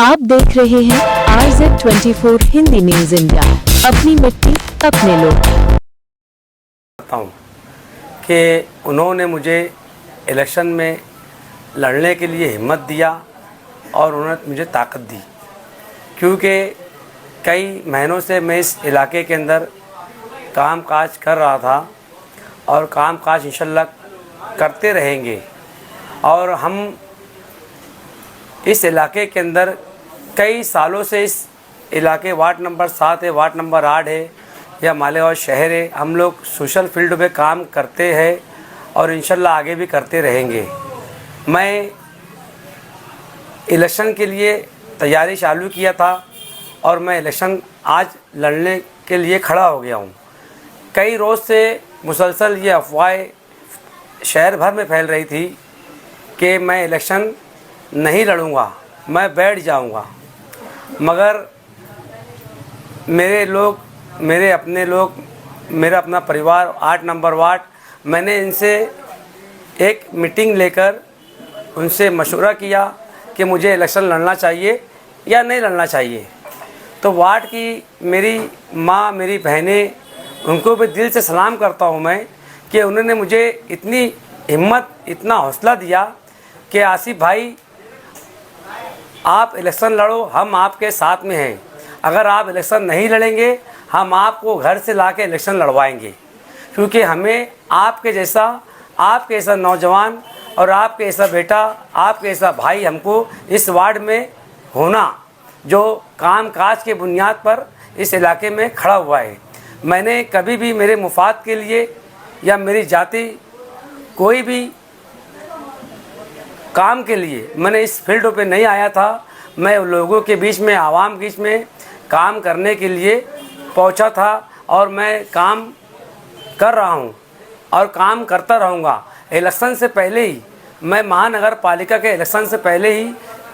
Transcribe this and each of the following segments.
आप देख रहे हैं RZ24 हिंदी न्यूज इंडिया। अपनी मिट्टी अपने लोग। करता हूँ कि उन्होंने मुझे इलेक्शन में लड़ने के लिए हिम्मत दिया और उन्होंने मुझे ताकत दी, क्योंकि कई महीनों से मैं इस इलाके के अंदर काम काज कर रहा था और काम काज इंशाल्लाह करते रहेंगे। और हम इस इलाके के अंदर कई सालों से इस इलाके वार्ड नंबर 7 है, वार्ड नंबर 8 है या मालेगांव शहर है, हम लोग सोशल फील्ड में काम करते हैं और इंशाल्लाह आगे भी करते रहेंगे। मैं इलेक्शन के लिए तैयारी चालू किया था और मैं इलेक्शन आज लड़ने के लिए खड़ा हो गया हूँ। कई रोज़ से मुसलसल ये अफवाहें शहर भर में फैल रही थी कि मैं इलेक्शन नहीं लड़ूंगा, मैं बैठ जाऊंगा, मगर मेरे लोग, मेरे अपने लोग, मेरा अपना परिवार 8 नंबर वार्ड, मैंने इनसे एक मीटिंग लेकर उनसे मशवरा किया कि मुझे इलेक्शन लड़ना चाहिए या नहीं लड़ना चाहिए। तो वार्ड की मेरी माँ, मेरी बहनें, उनको भी दिल से सलाम करता हूँ मैं कि उन्होंने मुझे इतनी हिम्मत, इतना हौसला दिया कि आसिफ भाई आप इलेक्शन लड़ो, हम आपके साथ में हैं। अगर आप इलेक्शन नहीं लड़ेंगे हम आपको घर से लाके इलेक्शन लड़वाएंगे, क्योंकि हमें आपके जैसा नौजवान और आपके ऐसा बेटा, आपके ऐसा भाई हमको इस वार्ड में होना, जो काम काज के बुनियाद पर इस इलाके में खड़ा हुआ है। मैंने कभी भी मेरे मुफाद के लिए या मेरी जाति कोई भी काम के लिए मैंने इस फील्ड पे नहीं आया था। मैं लोगों के बीच में, आवाम के बीच में काम करने के लिए पहुंचा था और मैं काम कर रहा हूं और काम करता रहूंगा। इलेक्शन से पहले ही मैं महानगर पालिका के इलेक्शन से पहले ही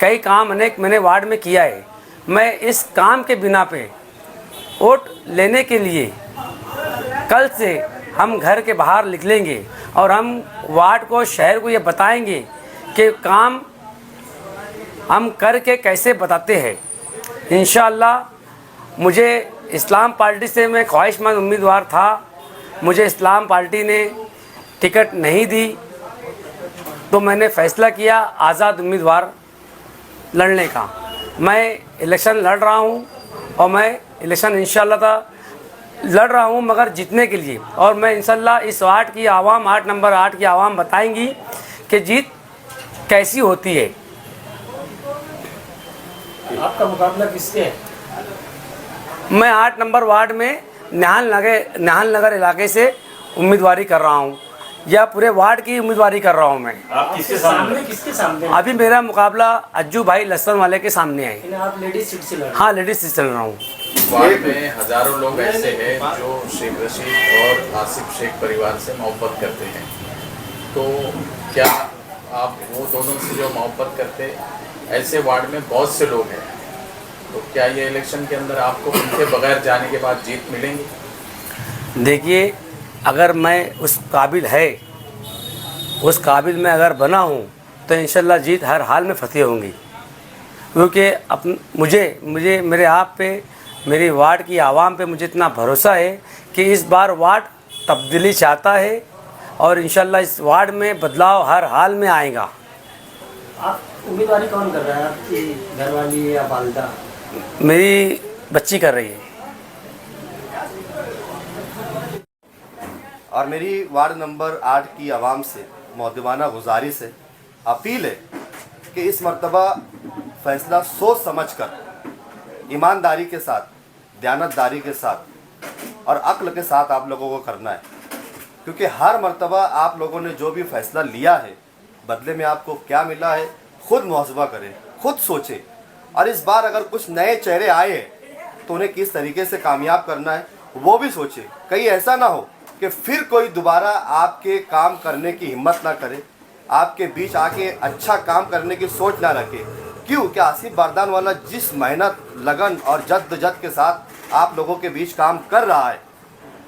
कई काम अनेक मैंने वार्ड में किया है। मैं इस काम के बिना पे वोट लेने के लिए कल से हम घर के बाहर निकलेंगे और हम वार्ड को, शहर को ये बताएंगे कि काम हम करके कैसे बताते हैं। इंशाअल्लाह मुझे इस्लाम पार्टी से मैं ख्वाहिशमंद उम्मीदवार था, मुझे इस्लाम पार्टी ने टिकट नहीं दी, तो मैंने फ़ैसला किया आज़ाद उम्मीदवार लड़ने का। मैं इलेक्शन लड़ रहा हूँ और मैं इलेक्शन इंशाअल्लाह लड़ रहा हूँ, मगर जीतने के लिए। और मैं इंशाअल्लाह इस वार्ड की आवाम, 8 नंबर 8 की आवाम बताएंगी कि जीत कैसी होती है। आपका मुकाबला किससे है? मैं 8 नंबर वार्ड में निहाल नगर इलाके से उम्मीदवारी कर रहा हूँ, या पूरे वार्ड की उम्मीदवारी कर रहा हूँ मैं। आप किसके सामने? अभी मेरा मुकाबला अज्जू भाई लस्सन वाले के सामने है। आप लेडीज सीट से लड़ रहे हैं? हाँ, लेडीज सीट से लड़ रहा हूँ। वार्ड में हजारों लोग ऐसे हैं जो शेख रशीद और आसिफ शेख परिवार से मोहब्बत करते हैं, तो क्या आप वो दोनों से जो मोहब्बत करते, ऐसे वार्ड में बहुत से लोग हैं, तो क्या ये इलेक्शन के अंदर आपको उनके बगैर जाने के बाद जीत मिलेंगी? देखिए, अगर मैं उस काबिल में अगर बना हूँ तो इंशाल्लाह जीत हर हाल में फतेह होंगी, क्योंकि मुझे मेरे आप पे, मेरी वार्ड की आवाम पे मुझे इतना भरोसा है कि इस बार वार्ड तब्दीली चाहता है और इंशाल्लाह इस वार्ड में बदलाव हर हाल में आएगा। आप उम्मीदवारी कौन कर रहा है? आपकी घरवाली या वालिदा? मेरी बच्ची कर रही है। और मेरी वार्ड नंबर 8 की आवाम से मौदवाना गुजारिश है, अपील है कि इस मर्तबा फ़ैसला सोच समझ कर, ईमानदारी के साथ, दयानतदारी के साथ और अक्ल के साथ आप लोगों को करना है, क्योंकि हर मर्तबा आप लोगों ने जो भी फ़ैसला लिया है, बदले में आपको क्या मिला है, खुद मुहसबा करें, खुद सोचें। और इस बार अगर कुछ नए चेहरे आए तो उन्हें किस तरीके से कामयाब करना है वो भी सोचें। कहीं ऐसा ना हो कि फिर कोई दोबारा आपके काम करने की हिम्मत ना करे, आपके बीच आके अच्छा काम करने की सोच ना रखे। क्यों? कि आसिफ बारदान वाला जिस मेहनत, लगन और जद्दोजहद के साथ आप लोगों के बीच काम कर रहा है,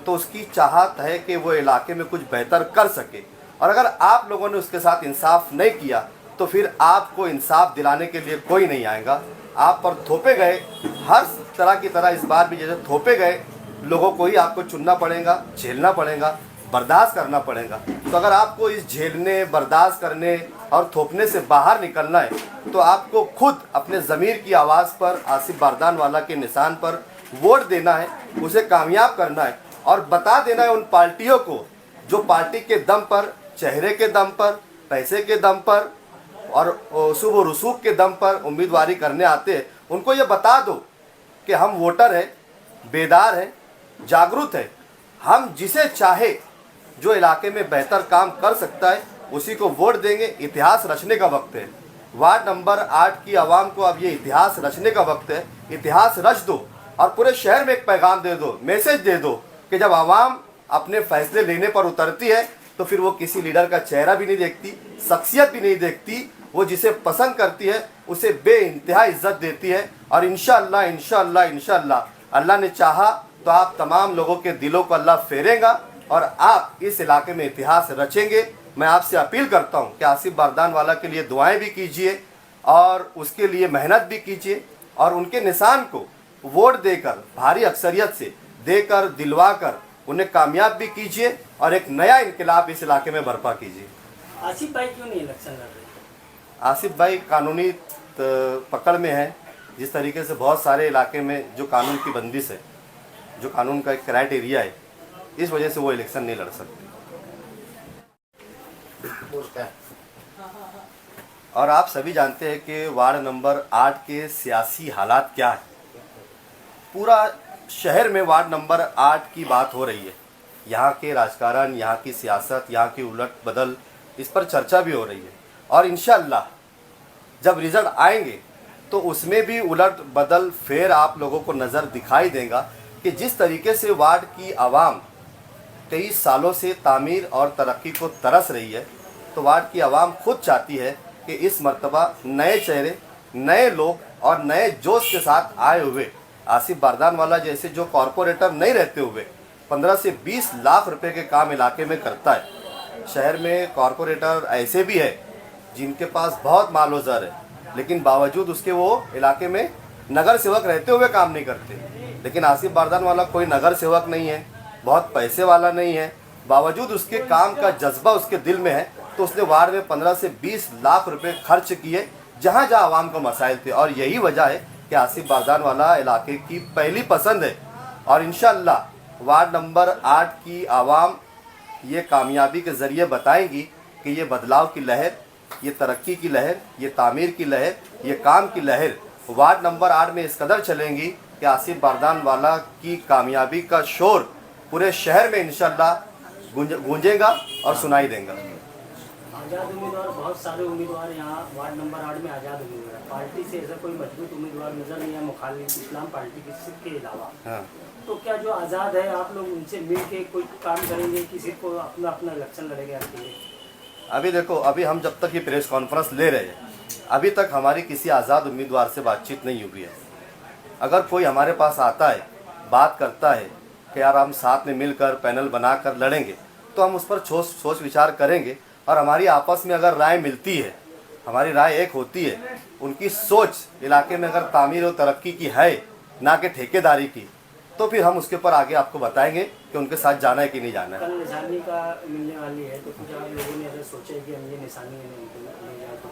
तो उसकी चाहत है कि वो इलाके में कुछ बेहतर कर सके। और अगर आप लोगों ने उसके साथ इंसाफ नहीं किया तो फिर आपको इंसाफ दिलाने के लिए कोई नहीं आएगा। आप पर थोपे गए, हर तरह की तरह इस बार भी जैसे थोपे गए लोगों को ही आपको चुनना पड़ेगा, झेलना पड़ेगा, बर्दाश्त करना पड़ेगा। तो अगर आपको इस झेलने, बर्दाश्त करने और थोपने से बाहर निकलना है तो आपको खुद अपने ज़मीर की आवाज़ पर आसिफ बारदानवाला के निशान पर वोट देना है, उसे कामयाब करना है और बता देना है उन पार्टियों को जो पार्टी के दम पर, चेहरे के दम पर, पैसे के दम पर और शुभ व रसूख के दम पर उम्मीदवारी करने आते हैं, उनको ये बता दो कि हम वोटर हैं, बेदार हैं, जागरूक हैं। हम जिसे चाहे जो इलाके में बेहतर काम कर सकता है उसी को वोट देंगे। इतिहास रचने का वक्त है। वार्ड नंबर 8 की आवाम को अब ये इतिहास रचने का वक्त है। इतिहास रच दो और पूरे शहर में एक पैगाम दे दो, मैसेज दे दो कि जब आवाम अपने फैसले लेने पर उतरती है तो फिर वो किसी लीडर का चेहरा भी नहीं देखती, शख्सियत भी नहीं देखती, वो जिसे पसंद करती है उसे बेइंतहा इज्जत देती है। और इंशाअल्लाह इंशाअल्लाह इंशाअल्लाह अल्लाह ने चाहा तो आप तमाम लोगों के दिलों को अल्लाह फेरेगा और आप इस इलाके में इतिहास रचेंगे। मैं आपसे अपील करता हूं कि आसिफ बारदानवाला के लिए दुआएं भी कीजिए और उसके लिए मेहनत भी कीजिए और उनके निशान को वोट देकर, भारी अक्सरियत से देकर, दिलवाकर उन्हें कामयाब भी कीजिए और एक नया इनकलाब इस इलाके में बर्पा कीजिए। आसिफ भाई क्यों नहीं इलेक्शन लड़ रहे? आसिफ भाई कानूनी पकड़ में है। जिस तरीके से बहुत सारे इलाके में जो कानून की बंदिश है, जो कानून का एक क्राइटेरिया है, इस वजह से वो इलेक्शन नहीं लड़ सकते। और आप सभी जानते हैं कि वार्ड नंबर 8 के सियासी हालात क्या है। पूरा शहर में वार्ड नंबर 8 की बात हो रही है। यहाँ के राजकारण, यहाँ की सियासत, यहाँ की उलट बदल, इस पर चर्चा भी हो रही है और इंशाअल्लाह जब रिजल्ट आएंगे तो उसमें भी उलट बदल फेर आप लोगों को नज़र दिखाई देगा कि जिस तरीके से वार्ड की आवाम कई सालों से तामीर और तरक्की को तरस रही है, तो वार्ड की आवाम खुद चाहती है कि इस मर्तबा नए चेहरे, नए लोग और नए जोश के साथ आए हुए आसिफ बारदानवाला जैसे जो कॉरपोरेटर नहीं रहते हुए 15 से 20 लाख रुपए के काम इलाके में करता है। शहर में कॉरपोरेटर ऐसे भी है जिनके पास बहुत माल व ज़र है, लेकिन बावजूद उसके वो इलाके में नगर सेवक रहते हुए काम नहीं करते। लेकिन आसिफ बारदानवाला कोई नगर सेवक नहीं है, बहुत पैसे वाला नहीं है, बावजूद उसके काम का जज्बा उसके दिल में है, तो उसने वार्ड में 15 से 20 लाख रुपए खर्च किए जहाँ जहाँ आवाम को मसाइल थे। और यही वजह है कि आसिफ बारदानवाला इलाके की पहली पसंद है और इंशाअल्लाह वार्ड नंबर 8 की आवाम ये कामयाबी के ज़रिए बताएंगी कि ये बदलाव की लहर, ये तरक्की की लहर, ये तामीर की लहर, ये काम की लहर वार्ड नंबर 8 में इस कदर चलेंगी कि आसिफ बारदानवाला की कामयाबी का शोर पूरे शहर में इंशाअल्लाह गूंजेगा और सुनाई देगा। आज़ाद उम्मीदवार, बहुत सारे उम्मीदवार यहाँ वार्ड नंबर 8 में आज़ाद उम्मीदवार, पार्टी से ऐसा कोई मजबूत उम्मीदवार नजर नहीं है मुखालिफ इस्लाम पार्टी के अलावा। हाँ। तो क्या जो आज़ाद है आप लोग उनसे मिल के कोई काम करेंगे, किसी को अपना अपना इलेक्शन लड़ेंगे आपके लिए? अभी देखो, अभी हम जब तक ये प्रेस कॉन्फ्रेंस ले रहे हैं, अभी तक हमारी किसी आज़ाद उम्मीदवार से बातचीत नहीं हुई है। अगर कोई हमारे पास आता है, बात करता है कि यार हम साथ में मिलकर पैनल बनाकर लड़ेंगे, तो हम उस पर सोच विचार करेंगे और हमारी आपस में अगर राय मिलती है, हमारी राय एक होती है, उनकी सोच इलाके में अगर तामीर और तरक्की की है ना कि ठेकेदारी की, तो फिर हम उसके ऊपर आगे आपको बताएंगे कि उनके साथ जाना है कि नहीं जाना है। कल निशानी का मिलने वाली है, तो कुछ आप लोगों ने अगर सोचा है कि हम ये निशानी ले जाए तो?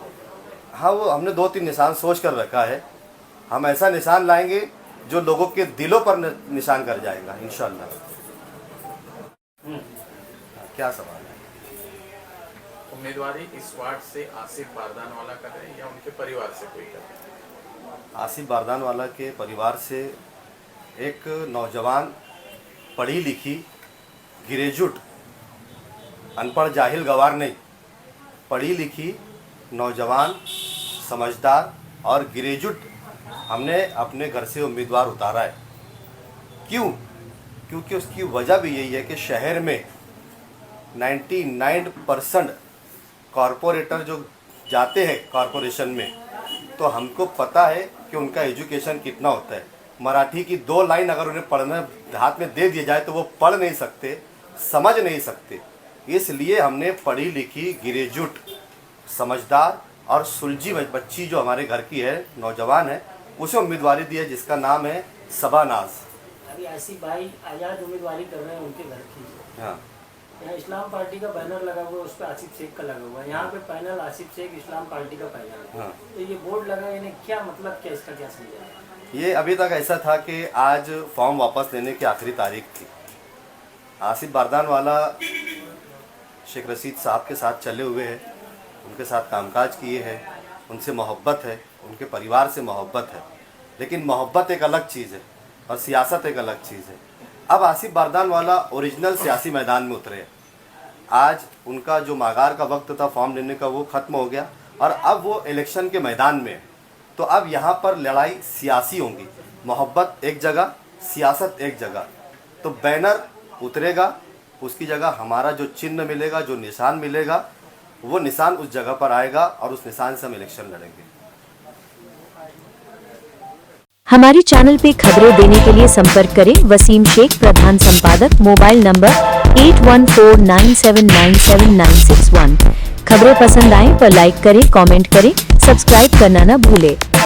हाँ, वो हमने 2-3 निशान सोच कर रखा है। हम ऐसा निशान लाएंगे जो लोगों के दिलों पर निशान कर जाएगा इंशाअल्लाह। क्या सवाल है? उम्मीदवारी इस वार्ड से आसिफ बारदानवाला कर रहे हैं या उनके परिवार से कोई कर रहे हैं? आसिफ बारदानवाला के परिवार से एक नौजवान, पढ़ी लिखी, ग्रेजुएट, अनपढ़ जाहिल गवार नहीं, पढ़ी लिखी नौजवान, समझदार और ग्रेजुएट हमने अपने घर से उम्मीदवार उतारा है। क्यों? क्योंकि उसकी वजह भी यही है कि शहर में 99% कॉरपोरेटर जो जाते हैं कॉरपोरेशन में, तो हमको पता है कि उनका एजुकेशन कितना होता है। मराठी की 2 लाइन अगर उन्हें पढ़ना हाथ में दे दिया जाए तो वो पढ़ नहीं सकते, समझ नहीं सकते। इसलिए हमने पढ़ी लिखी, ग्रेजुएट, समझदार और सुलझी बच्ची जो हमारे घर की है, नौजवान है, उसे उम्मीदवारी दी है जिसका नाम है सबानाज। अभी आसिफ भाई आज़ाद उम्मीदवारी कर रहे हैं उनके घर की। हाँ, यहाँ इस्लाम पार्टी का बैनर लगा हुआ है, उस पर आसिफ शेख का लगा हुआ है। यहाँ पे पैनल आसिफ शेख इस्लाम पार्टी का पैनल है। हाँ। तो ये बोर्ड लगा, यानी क्या मतलब, क्या इसका क्या समझा? ये अभी तक ऐसा था कि आज फॉर्म वापस लेने की आखिरी तारीख थी। आसिफ बारदान वाला शेख रशीद साहब के साथ चले हुए हैं, उनके साथ कामकाज किए हैं, उनसे मोहब्बत है, उनके परिवार से मोहब्बत है। लेकिन मोहब्बत एक अलग चीज़ है और सियासत एक अलग चीज़ है। अब आसिफ बारदान वाला ओरिजिनल सियासी मैदान में उतरे हैं। आज उनका जो मागार का वक्त था फॉर्म लेने का वो ख़त्म हो गया और अब वो इलेक्शन के मैदान में है। तो अब यहाँ पर लड़ाई सियासी होंगी, मोहब्बत एक जगह, सियासत एक जगह। तो बैनर उतरेगा, उसकी जगह हमारा जो चिन्ह मिलेगा, जो निशान मिलेगा, वो निशान उस जगह पर आएगा और उस निशान से हम इलेक्शन लड़ेंगे। हमारे चैनल पे खबरें देने के लिए संपर्क करें वसीम शेख, प्रधान संपादक, मोबाइल नंबर 8149797961। खबरें पसंद आए तो लाइक करें, कमेंट करें, सब्सक्राइब करना न भूलें।